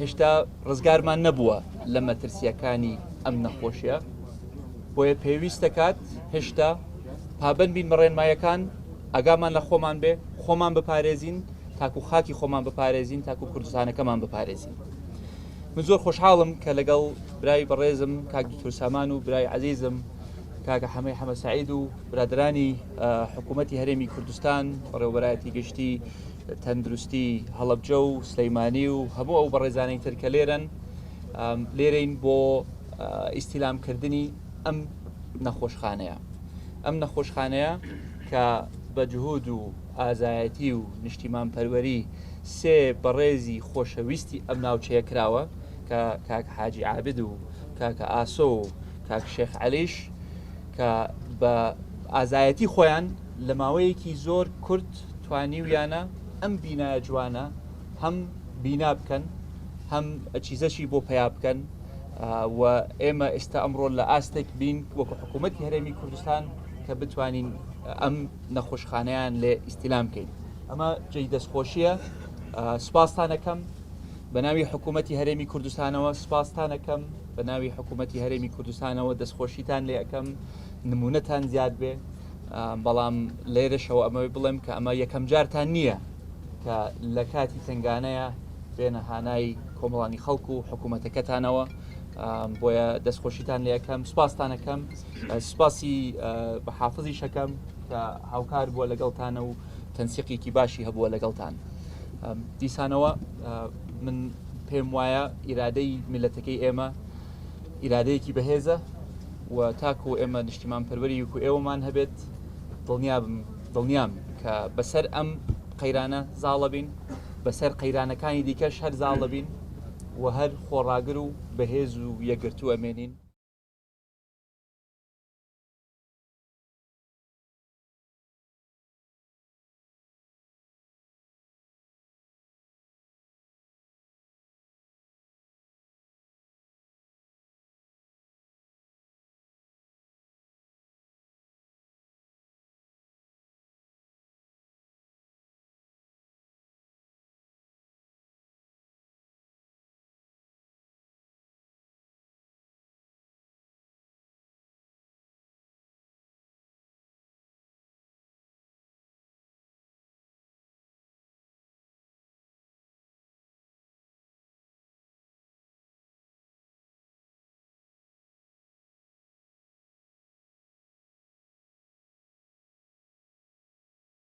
هێشتا ڕزگارمان نەبووە لە مەترسیەکانی ئەم نەخۆشیە بۆیە پێویست دەکات هێشتا پابەند بین بە ڕێنمایەکان ئەگامان لە خۆمان بێ خۆمان بپارێزین تاکو خاکی خۆمان بپارێزین تاکو کوردستانەکەمان بپارێزین. من زۆر خۆشحاڵم کە لەگەڵ برای بەڕێزم کاک دکتۆر سامان و برای عەزیزم کاکە حەمە سەعید و برادرانی حکوومەتی هەرێمی کوردستان بەڕێوەبەرایەتی گشتی تەندروستی هەڵەبجە و سلەیمانی و هەموو ئەو بەڕێزانەی تر کە لێرن لێرەین بۆ ئیستیلامکردنی ئەم نەخۆشخانەیە. ئەم نەخۆشخانەیە کە بە جهود و ئازایەتی و نیشتیمان پەروەری سێ بەڕێزی خۆشەویستی ئەم ناوچەیە کراوە کە کاک حاجی عابد و کاکە ئاسۆ و کاک شێخ عەلیش کە بە ئازایەتی خۆیان لە ماوەیەکی زۆر کورت توانیویانە ئەم بینایە جوانە هەم بینا بکەن هەم چیزەشی بۆ پیا بکەن و ئێمە ئێستا ئەمڕۆ لە ئاستێک بین وەکو حکوومەتی هەرێمی کوردستان کە بتوانین ئەم نەخۆشخانەیان لێ ئیستیلام بکەین. ئەمە جێی دەستخۆشیە. سوپاستانەکەم بە ناوی حکوومەتی هەرێمی کوردستانەوە سوپاستانەکەم بە ناوی حکوومەتی هەرێمی کوردستانەوە دەستخۆشیتان لێ ئەەکەم نمونەتان زیاد بێ بەڵام لێرەشەوە ئەمەوەی بڵێم کە ئەمە یەکەم جارتان نییە کە لە کاتی تنگانەیە بێنە هانای کۆمەڵانی خەڵکو و حکوومەتەکەتانەوە بۆیە دەستخۆشیتان لێ ئەەکەم سوپاستانەکەم سوپاسی بە حافزی شەکەم کە هاوکار بووە لەگەڵتانە و تەنسیقێکی باشی هەبووە لەگەڵتان. دیسانەوە من پێم وایە ئیرادەی میلەتەکەی ئێمە ئیرادەیەکی بەهێزە و تاکو ئێمە نیشتیمان پەروەری وکو ئێوەمان هەبێت دڵنیام کە بەسەر ئەم قەیرانە زاڵە بین بەسەر قەیرانەکانی دیکەش هەر زاڵە بین و هەر خۆڕاگر و بەهێز و یەکگرتو ئەمێنین.